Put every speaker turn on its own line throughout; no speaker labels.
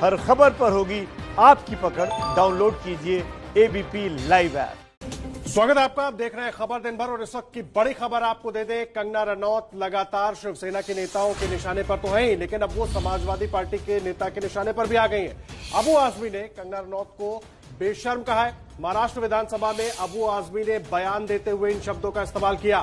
हर खबर पर होगी आपकी पकड़। डाउनलोड कीजिए एबीपी लाइव ऐप।
स्वागत है आपका। आप देख रहे हैं खबर दिन भर और इस वक्त की बड़ी खबर आपको दे दे। कंगना रनौत लगातार शिवसेना के नेताओं के निशाने पर तो है ही, लेकिन अब वो समाजवादी पार्टी के नेता के निशाने पर भी आ गई हैं। अबू आजमी ने कंगना रनौत को बेशर्म कहा है। महाराष्ट्र विधानसभा में अबू आजमी ने बयान देते हुए इन शब्दों का इस्तेमाल किया।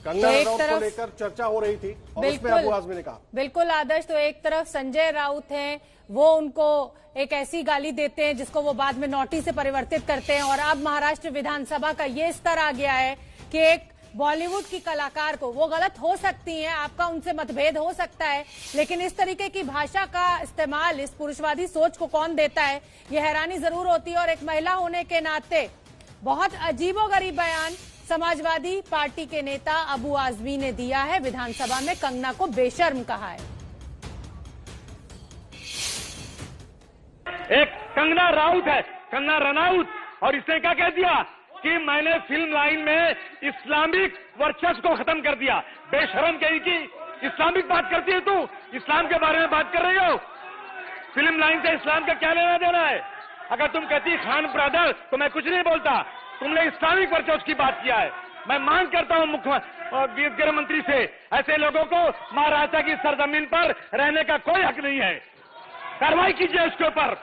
कंगना रनौत को लेकर चर्चा हो रही थी और उसमें अबू आजमी ने कहा,
बिल्कुल आदर्श, तो एक तरफ संजय राउत हैं, वो उनको एक ऐसी गाली देते हैं जिसको वो बाद में नोटिस से परिवर्तित करते हैं, और अब महाराष्ट्र विधानसभा का ये स्तर आ गया है कि एक बॉलीवुड की कलाकार को, वो गलत हो सकती हैं, आपका उनसे मतभेद हो सकता है, लेकिन इस तरीके की भाषा का इस्तेमाल इस पुरुषवादी सोच को कौन देता है, ये हैरानी जरूर होती है। और एक महिला होने के नाते बहुत अजीबोगरीब बयान समाजवादी पार्टी के नेता अबू आजमी ने दिया है। विधानसभा में कंगना को बेशर्म कहा है।
एक कंगना राउत है, कंगना रनौत, और इसने क्या कह दिया कि मैंने फिल्म लाइन में इस्लामिक वर्चस्व को खत्म कर दिया। बेशर्म कही कि इस्लामिक बात करती है, तू इस्लाम के बारे में बात कर रही हो। फिल्म लाइन से इस्लाम का क्या लेना देना है? अगर तुम कहती खान ब्रदर तो मैं कुछ नहीं बोलता। तुमने इस्लामिक वर्चस्व की बात किया है। मैं मांग करता हूं मुख्यमंत्री गृह मंत्री से, ऐसे लोगों को महाराष्ट्र की सरजमीन पर रहने का कोई हक नहीं है। कार्रवाई कीजिए इसके ऊपर।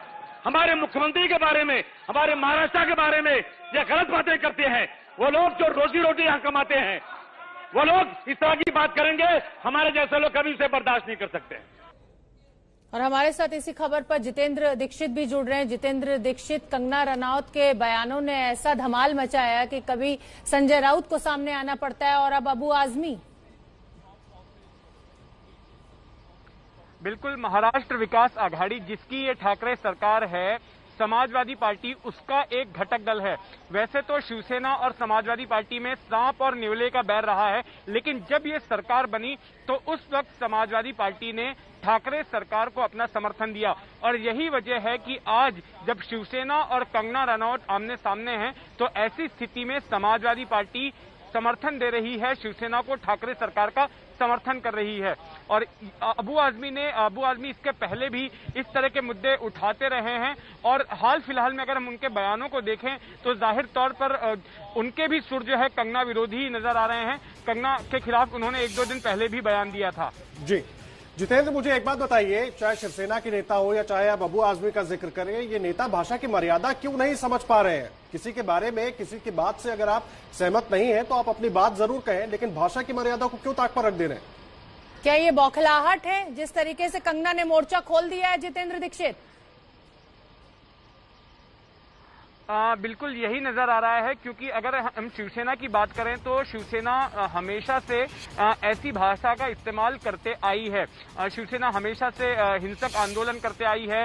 हमारे मुख्यमंत्री के बारे में, हमारे महाराष्ट्र के बारे में ये गलत बातें करते हैं। वो लोग जो रोजी रोटी यहां कमाते हैं, वो लोग इस तरह की बात करेंगे, हमारे जैसे लोग कभी उसे बर्दाश्त नहीं कर सकते।
और हमारे साथ इसी खबर पर जितेंद्र दीक्षित भी जुड़ रहे हैं। जितेंद्र दीक्षित, कंगना रनौत के बयानों ने ऐसा धमाल मचाया कि कभी संजय राउत को सामने आना पड़ता है और अब अबू आजमी।
बिल्कुल, महाराष्ट्र विकास आघाड़ी जिसकी ये ठाकरे सरकार है, समाजवादी पार्टी उसका एक घटक दल है। वैसे तो शिवसेना और समाजवादी पार्टी में सांप और न्योले का बैर रहा है, लेकिन जब ये सरकार बनी तो उस वक्त समाजवादी पार्टी ने ठाकरे सरकार को अपना समर्थन दिया, और यही वजह है कि आज जब शिवसेना और कंगना रनौत आमने सामने हैं तो ऐसी स्थिति में समाजवादी पार्टी समर्थन दे रही है शिवसेना को, ठाकरे सरकार का समर्थन कर रही है। और अबू आजमी इसके पहले भी इस तरह के मुद्दे उठाते रहे हैं, और हाल फिलहाल में अगर हम उनके बयानों को देखें तो जाहिर तौर पर उनके भी सुर जो है कंगना विरोधी ही नजर आ रहे हैं। कंगना के खिलाफ उन्होंने 1-2 दिन पहले भी बयान दिया था।
जी जितेंद्र, मुझे एक बात बताइए, चाहे शिवसेना के नेता हो या चाहे आप अबू आजमी का जिक्र करें, ये नेता भाषा की मर्यादा क्यों नहीं समझ पा रहे हैं? किसी के बारे में, किसी की बात से अगर आप सहमत नहीं है तो आप अपनी बात जरूर कहें, लेकिन भाषा की मर्यादा को क्यों ताक पर रख दे रहे हैं?
क्या ये बौखलाहट है जिस तरीके से कंगना ने मोर्चा खोल दिया है? जितेंद्र दीक्षित,
बिल्कुल यही नजर आ रहा है, क्योंकि अगर हम शिवसेना की बात करें तो शिवसेना हमेशा से ऐसी भाषा का इस्तेमाल करते आई है। शिवसेना हमेशा से हिंसक आंदोलन करते आई है,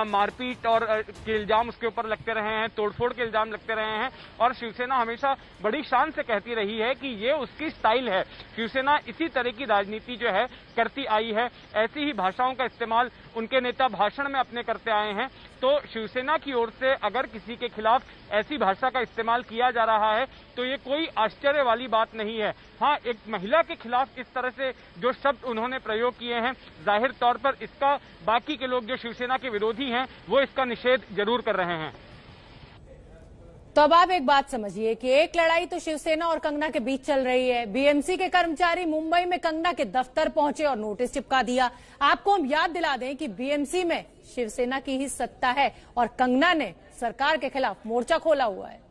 मारपीट और के इल्जाम उसके ऊपर लगते रहे हैं, तोड़फोड़ के इल्जाम लगते रहे हैं, और शिवसेना हमेशा बड़ी शान से कहती रही है कि ये उसकी स्टाइल है। शिवसेना इसी तरह की राजनीति जो है करती आई है, ऐसी ही भाषाओं का इस्तेमाल उनके नेता भाषण में अपने करते आए हैं। तो शिवसेना की ओर से अगर किसी के खिलाफ ऐसी भाषा का इस्तेमाल किया जा रहा है तो ये कोई आश्चर्य वाली बात नहीं है। हाँ, एक महिला के खिलाफ इस तरह से जो शब्द उन्होंने प्रयोग किए हैं, जाहिर तौर पर इसका बाकी के लोग जो शिवसेना के विरोधी हैं वो इसका निषेध जरूर कर रहे हैं।
तो अब आप एक बात समझिए कि एक लड़ाई तो शिवसेना और कंगना के बीच चल रही है। बीएमसी के कर्मचारी मुंबई में कंगना के दफ्तर पहुंचे और नोटिस चिपका दिया। आपको हम याद दिला दें कि बीएमसी में शिवसेना की ही सत्ता है और कंगना ने सरकार के खिलाफ मोर्चा खोला हुआ है।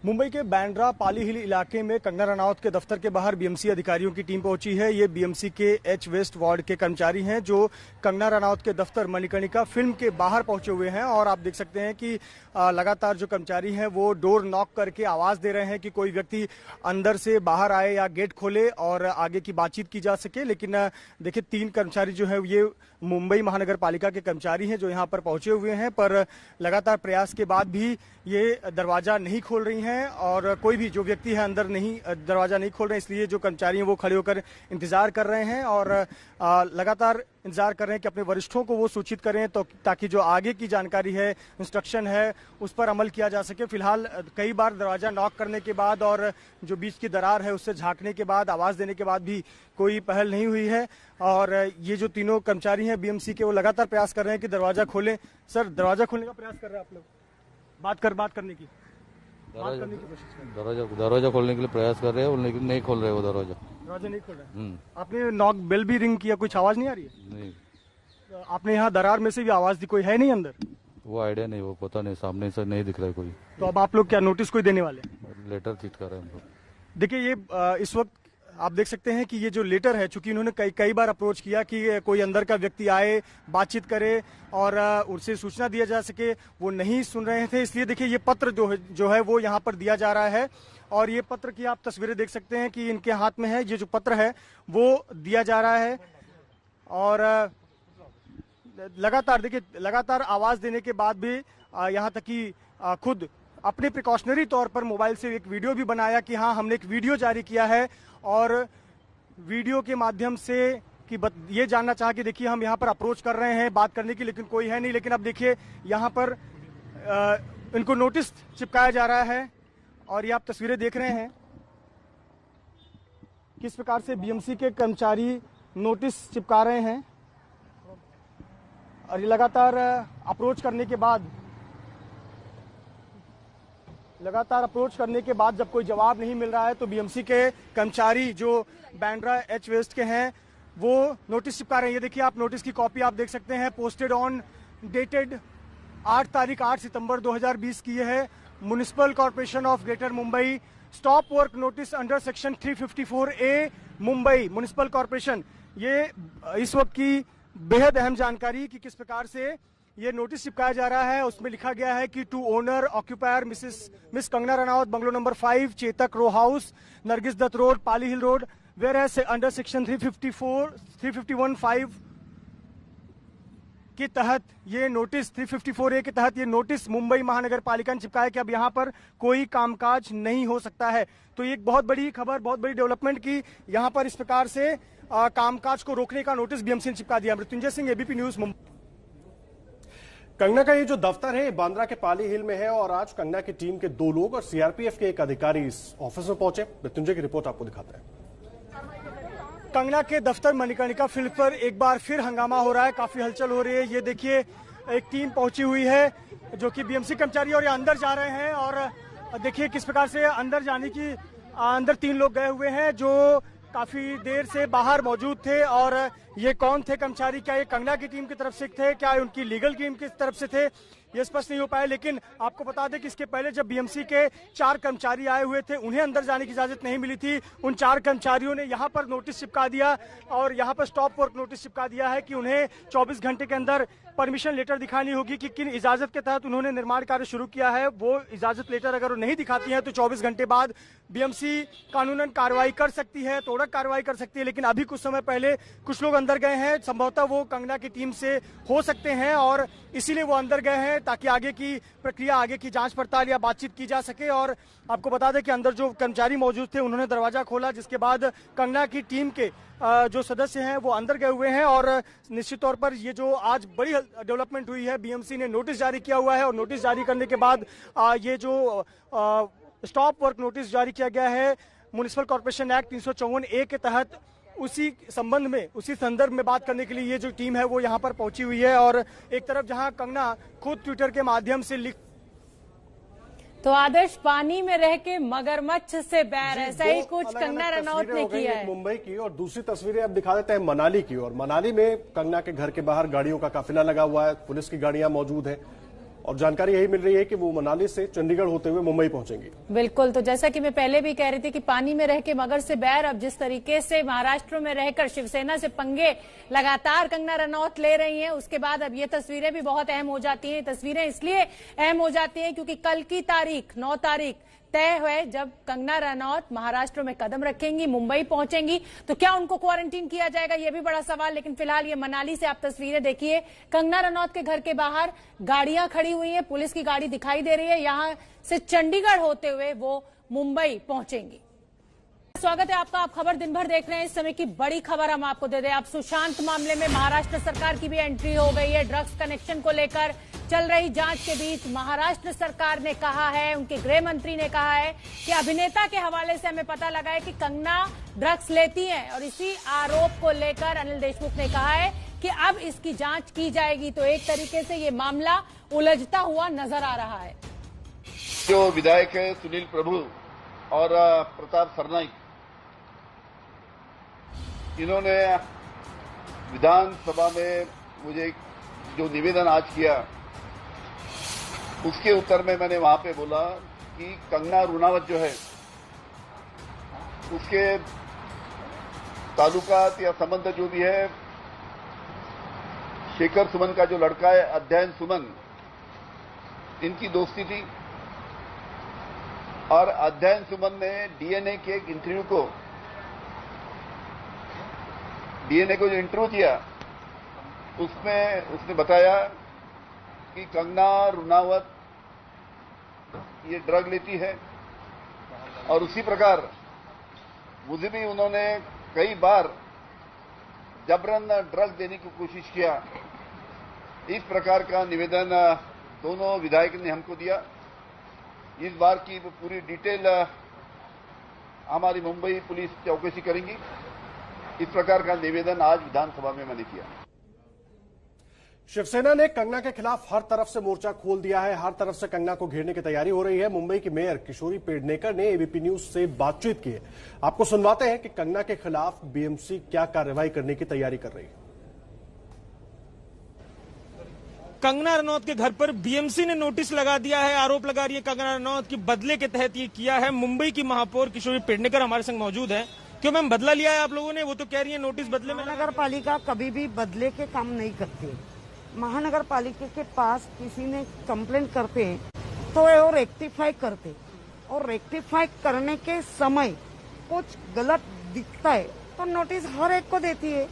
मुंबई के बांद्रा पाली हिल इलाके में कंगना रनौत के दफ्तर के बाहर बीएमसी अधिकारियों की टीम पहुंची है। ये बीएमसी के एच वेस्ट वार्ड के कर्मचारी हैं जो कंगना रनौत के दफ्तर मणिकर्णिका फिल्म के बाहर पहुंचे हुए हैं, और आप देख सकते हैं कि लगातार जो कर्मचारी हैं वो डोर नॉक करके आवाज दे रहे हैं कि कोई व्यक्ति अंदर से बाहर आए या गेट खोले और आगे की बातचीत की जा सके। लेकिन देखिए, 3 कर्मचारी जो है ये मुंबई महानगर पालिका के कर्मचारी हैं जो यहाँ पर पहुंचे हुए हैं, पर लगातार प्रयास के बाद भी ये दरवाजा नहीं खोल रही हैं। हैं और कोई भी जो व्यक्ति है अंदर नहीं, दरवाजा नहीं खोल रहे हैं, इसलिए जो कर्मचारी हैं वो खड़े होकर इंतजार कर रहे हैं और लगातार इंतजार कर रहे हैं कि अपने वरिष्ठों को वो सूचित करें तो ताकि जो आगे की जानकारी है, इंस्ट्रक्शन है, उस पर अमल किया जा सके। फिलहाल कई बार दरवाजा नॉक करने के बाद और जो बीच की दरार है उससे झांकने के बाद, आवाज देने के बाद भी कोई पहल नहीं हुई है और ये जो तीनों कर्मचारी हैं बीएमसी के, वो लगातार प्रयास कर रहे हैं कि दरवाजा खोलें। सर, दरवाजा खोलने का प्रयास कर रहे हैं आप लोग? बात करने की कोशिश कर रहे हैं।
दरवाजा खोलने के लिए प्रयास कर रहे हैं, लेकिन नहीं खोल रहे वो दरवाजा
नहीं खोल रहे। आपने नॉक बेल भी रिंग किया, कुछ आवाज नहीं आ रही है?
नहीं।
आपने यहाँ दरार में से भी आवाज दी, कोई है नहीं अंदर?
वो आइडिया नहीं, वो पता नहीं, सामने से नहीं दिख रहा है कोई।
तो अब आप लोग क्या नोटिस कोई देने वाले?
लेटर चिट कर रहे हैं हम लोग।
देखिए, ये इस वक्त आप देख सकते हैं कि ये जो लेटर है, चूंकि इन्होंने कई बार अप्रोच किया कि कोई अंदर का व्यक्ति आए, बातचीत करे और उनसे सूचना दिया जा सके, वो नहीं सुन रहे थे। इसलिए देखिए, ये पत्र जो है वो यहाँ पर दिया जा रहा है और ये पत्र की आप तस्वीरें देख सकते हैं कि इनके हाथ में है। ये जो पत्र है वो दिया जा रहा है और लगातार आवाज देने के बाद भी यहाँ तक कि खुद अपने प्रिकॉशनरी तौर पर मोबाइल से एक वीडियो भी बनाया कि हाँ, हमने एक वीडियो जारी किया है और वीडियो के माध्यम से ये जानना चाहा कि देखिए, हम यहाँ पर अप्रोच कर रहे हैं बात करने की, लेकिन कोई है नहीं। लेकिन अब देखिए, यहाँ पर इनको नोटिस चिपकाया जा रहा है और ये आप तस्वीरें देख रहे हैं किस प्रकार से बीएमसी के कर्मचारी नोटिस चिपका रहे हैं और ये लगातार अप्रोच करने के बाद जब कोई जवाब नहीं मिल रहा है तो बीएमसी के कर्मचारी जो बांद्रा एच वेस्ट के हैं वो नोटिस चिपका रहे हैं। ये देखिए, आप नोटिस की कॉपी आप देख सकते हैं, पोस्टेड ऑन डेटेड 8 सितंबर 2020 की है। Municipal corporation of greater Mumbai, stop work notice under section 354A Mumbai municipal corporation. ये इस वक्त की बेहद अहम जानकारी कि किस प्रकार से ये नोटिस चिपकाया जा रहा है। उसमें लिखा गया है कि to owner occupier miss Kangana Ranaut, bungalow number 5, Chetak row house, Nargis Dutt road, Pali hill road, whereas under section 351(5) के तहत ये नोटिस 354A के तहत ये नोटिस मुंबई महानगर पालिका ने चिपकाया कि अब यहाँ पर कोई कामकाज नहीं हो सकता है। तो ये एक बहुत बड़ी खबर, बहुत बड़ी डेवलपमेंट की यहाँ पर इस प्रकार से कामकाज को रोकने का नोटिस बीएमसी ने चिपका दिया। Mrityunjay Singh, ABP news, Mumbai.
कंगना का ये जो दफ्तर है बांद्रा के पाली हिल में है और आज कंगना की टीम के 2 लोग और सीआरपीएफ के एक अधिकारी इस ऑफिस में पहुंचे। मृत्युंजय की रिपोर्ट आपको दिखाते हैं।
कंगना के दफ्तर मणिकर्णिका फील्ड पर एक बार फिर हंगामा हो रहा है, काफी हलचल हो रही है। ये देखिए, एक टीम पहुंची हुई है जो कि बीएमसी कर्मचारी और ये अंदर जा रहे हैं और देखिए किस प्रकार से अंदर 3 लोग गए हुए हैं जो काफी देर से बाहर मौजूद थे। और ये कौन थे कर्मचारी, क्या ये कंगना की टीम की तरफ से थे, क्या उनकी लीगल टीम की तरफ से थे, ये स्पष्ट नहीं हो पाया। लेकिन आपको बता दें कि इसके पहले जब बीएमसी के 4 कर्मचारी आए हुए थे, उन्हें अंदर जाने की इजाजत नहीं मिली थी। उन 4 कर्मचारियों ने यहाँ पर नोटिस चिपका दिया और यहाँ पर स्टॉप वर्क नोटिस चिपका दिया है कि उन्हें 24 घंटे के अंदर परमिशन लेटर दिखानी होगी कि किन इजाजत के तहत उन्होंने निर्माण कार्य शुरू किया है। वो इजाजत लेटर अगर वो नहीं दिखाती है तो 24 घंटे बाद बीएमसी कानूनन कार्रवाई कर सकती है, तोड़क कार्रवाई कर सकती है। लेकिन अभी कुछ समय पहले कुछ लोग अंदर गए हैं, संभवतः वो कंगना की टीम से हो सकते हैं और इसीलिए वो अंदर गए हैं ताकि आगे की प्रक्रिया, आगे की जांच पड़ताल या बातचीत की जा सके। और आपको बता दें कि अंदर जो कर्मचारी मौजूद थे उन्होंने दरवाजा खोला, जिसके बाद कंगना की टीम के जो सदस्य हैं वो अंदर गए हुए हैं। और निश्चित तौर पर ये जो आज बड़ी डेवलपमेंट हुई है, बीएमसी ने नोटिस जारी किया हुआ है और नोटिस जारी करने के बाद ये जो स्टॉप वर्क नोटिस जारी किया गया है म्युनिसिपल कॉर्पोरेशन एक्ट 354A के तहत, उसी संबंध में, उसी संदर्भ में बात करने के लिए ये जो टीम है वो यहाँ पर पहुंची हुई है। और एक तरफ जहां कंगना खुद ट्विटर के माध्यम से
तो आदर्श, पानी में रह के मगरमच्छ से बैर, ऐसा ही कुछ कंगना रनौत ने किया है।
मुंबई की और दूसरी तस्वीरें अब दिखा देते हैं मनाली की। और मनाली में कंगना के घर के बाहर गाड़ियों का काफिला लगा हुआ है, पुलिस की गाड़ियां मौजूद है और जानकारी यही मिल रही है कि वो मनाली से चंडीगढ़ होते हुए मुंबई पहुंचेंगी।
बिल्कुल, तो जैसा कि मैं पहले भी कह रही थी कि पानी में रह के मगर से बैर, अब जिस तरीके से महाराष्ट्र में रहकर शिवसेना से पंगे लगातार कंगना रनौत ले रही हैं, उसके बाद अब ये तस्वीरें भी बहुत अहम हो जाती हैं। तस्वीरें इसलिए अहम हो जाती हैं क्योंकि कल की तारीख 9 तारीख तय है जब कंगना रनौत महाराष्ट्र में कदम रखेंगी, मुंबई पहुंचेंगी, तो क्या उनको क्वारंटीन किया जाएगा, यह भी बड़ा सवाल। लेकिन फिलहाल ये मनाली से आप तस्वीरें देखिए, कंगना रनौत के घर के बाहर गाड़ियां खड़ी हुई हैं, पुलिस की गाड़ी दिखाई दे रही है। यहां से चंडीगढ़ होते हुए वो मुंबई पहुंचेंगी। स्वागत है आपका। आप खबर दिन भर देख रहे हैं। इस समय की बड़ी खबर हम आपको दे दें। अब सुशांत मामले में महाराष्ट्र सरकार की भी एंट्री हो गई है। ड्रग्स कनेक्शन को लेकर चल रही जांच के बीच महाराष्ट्र सरकार ने कहा है, उनके गृह मंत्री ने कहा है कि अभिनेता के हवाले से हमें पता लगा है कि कंगना ड्रग्स लेती हैं, और इसी आरोप को लेकर अनिल देशमुख ने कहा है कि अब इसकी जांच की जाएगी। तो एक तरीके से ये मामला उलझता हुआ नजर आ रहा है।
जो विधायक है सुनील प्रभु और प्रताप सरनाईक, इन्होंने विधानसभा में मुझे जो निवेदन आज किया, उसके उत्तर में मैंने वहां पे बोला कि कंगना रुनावत जो है, उसके ताल्लुकात या संबंध जो भी है, शेखर सुमन का जो लड़का है अध्ययन सुमन, इनकी दोस्ती थी। और अध्ययन सुमन ने डीएनए के एक इंटरव्यू को जो इंटरव्यू किया, उसमें उसने बताया कि कंगना रुनावत ये ड्रग लेती है, और उसी प्रकार मुझे भी उन्होंने कई बार जबरन ड्रग देने की कोशिश किया। इस प्रकार का निवेदन दोनों विधायक ने हमको दिया। इस बार की पूरी डिटेल हमारी मुंबई पुलिस चौकसी करेंगी। इस प्रकार का निवेदन आज विधानसभा में मैंने किया।
शिवसेना ने कंगना के खिलाफ हर तरफ से मोर्चा खोल दिया है। हर तरफ से कंगना को घेरने की तैयारी हो रही है। मुंबई की मेयर किशोरी पेडनेकर ने एबीपी न्यूज से बातचीत की है। आपको सुनवाते हैं कि कंगना के खिलाफ बीएमसी क्या कार्रवाई करने की तैयारी कर रही है।
कंगना रनौत के घर पर बीएमसी ने नोटिस लगा दिया है। आरोप लगा रही है कंगना रनौत की बदले के तहत ये किया है। मुंबई की महापौर किशोरी पेडनेकर हमारे संग मौजूद है। क्यों मैम, बदला लिया है आप लोगों ने? वो तो कह रही है नोटिस बदले में।
महानगर पालिका कभी भी बदले के काम नहीं करती। महानगर पालिका के पास किसी ने कंप्लेंट करते तो वो रेक्टिफाई करते, और रेक्टिफाई करने के समय कुछ गलत दिखता है तो नोटिस हर एक को देती है।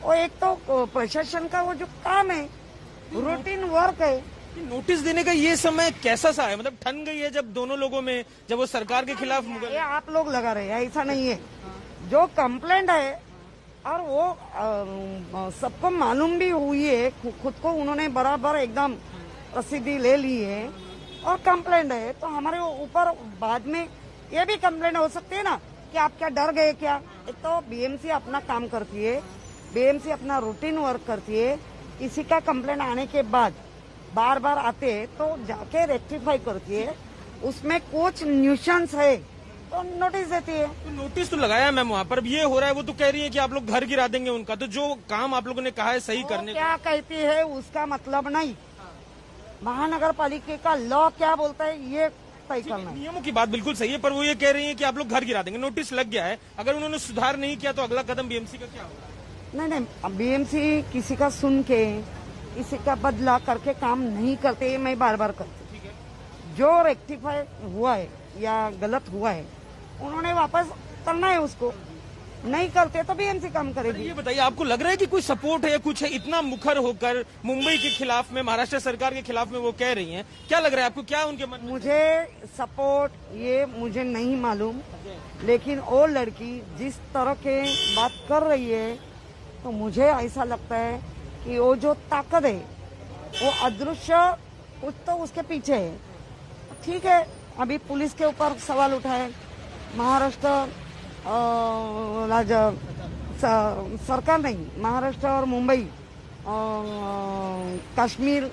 और एक तो प्रशासन का वो जो काम है, रूटीन वर्क है।
नोटिस देने का ये समय कैसा सा है? मतलब ठन गई है जब दोनों लोगं में, जब वो सरकार के खिलाफ
ये आप लोग लगा रहे हैं, ऐसा नहीं है। जो कंप्लेंट है और वो सबको मालूम भी हुई है, खुद को उन्होंने बराबर एकदम प्रसिद्धि ले ली है, और कंप्लेंट है तो हमारे ऊपर बाद में ये भी कंप्लेंट हो सकती है ना कि आप क्या डर गए क्या। एक तो बीएमसी अपना काम करती है, बीएमसी अपना रूटीन वर्क करती है। किसी का कंप्लेंट आने के बाद बार बार आते हैं तो जाके रेक्टिफाई करती है। उसमें कुछ न्यूसेंस है तो नोटिस देती है।
तो नोटिस तो लगाया मैम वहाँ पर। ये हो रहा है, वो तो कह रही है कि आप लोग घर गिरा देंगे उनका। तो जो काम आप लोगों ने कहा है सही करने,
क्या कहती है उसका मतलब नहीं। महानगर पालिका का लॉ क्या बोलता है ये तय करना है।
नियमों की बात बिल्कुल सही है, पर वो ये कह रही है कि आप लोग घर गिरा देंगे। नोटिस लग गया है, अगर उन्होंने सुधार नहीं किया तो अगला कदम बीएमसी का क्या होगा?
नहीं, बीएमसी किसी का सुन के किसी का बदला करके काम नहीं करते। मैं बार बार करती, जो रेक्टिफाई हुआ है या गलत हुआ है उन्होंने वापस करना है, उसको नहीं करते तो बीएमसी काम करेगी।
ये बताइए, आपको लग रहा है कि कोई सपोर्ट है या कुछ है? इतना मुखर होकर मुंबई के खिलाफ में, महाराष्ट्र सरकार के खिलाफ में वो कह रही हैं, क्या लग रहा है आपको? क्या उनके मन में?
मुझे सपोर्ट ये मुझे नहीं मालूम, लेकिन वो लड़की जिस तरह के बात कर रही है तो मुझे ऐसा लगता है कि वो जो ताकत है वो अदृश्य कुछ तो उसके पीछे है। ठीक है, अभी पुलिस के ऊपर सवाल उठाए, महाराष्ट्र सरकार नहीं, महाराष्ट्र और मुंबई कश्मीर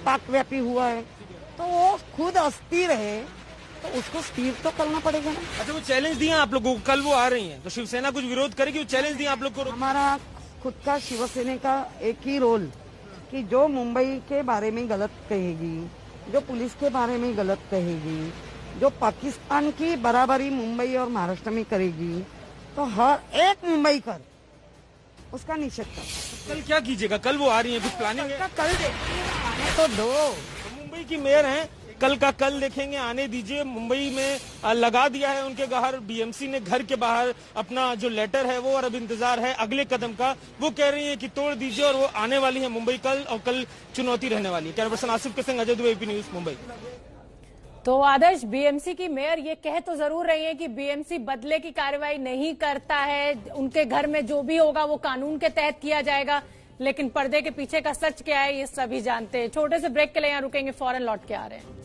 पाक व्यापी हुआ है तो वो खुद अस्थिर है तो उसको स्थिर तो करना पड़ेगा ना।
अच्छा, वो चैलेंज दिया आप लोगों को, कल वो आ रही हैं तो शिवसेना कुछ विरोध करेगी? वो चैलेंज दिया आप लोग को?
हमारा खुद का शिवसेना का एक ही रोल कि जो मुंबई के बारे में गलत कहेगी, जो पुलिस के बारे में गलत कहेगी, जो पाकिस्तान की बराबरी मुंबई और महाराष्ट्र में करेगी तो हर एक मुंबई कर उसका निषेध कर।
कल क्या कीजिएगा? कल वो आ रही है, कुछ प्लानिंग है?
कल देखिए, आने तो दो।
मुंबई की मेयर हैं, कल का कल देखेंगे, आने दीजिए। मुंबई में लगा दिया है उनके बाहर बीएमसी ने, घर के बाहर अपना जो लेटर है वो, और अब इंतजार है अगले कदम का। वो कह रही है कि तोड़ दीजिए, और वो आने वाली है मुंबई कल, और कल चुनौती रहने वाली है। कैमरा पर्सन आसिफ के संग अजय दुबे, एबीपी न्यूज, मुंबई।
तो आदर्श, बीएमसी की मेयर ये कह तो जरूर रही है कि बीएमसी बदले की कार्रवाई नहीं करता है, उनके घर में जो भी होगा वो कानून के तहत किया जाएगा, लेकिन पर्दे के पीछे का सच क्या है ये सभी जानते हैं। छोटे से ब्रेक के लिए यहाँ रुकेंगे, फौरन लौट के आ रहे हैं।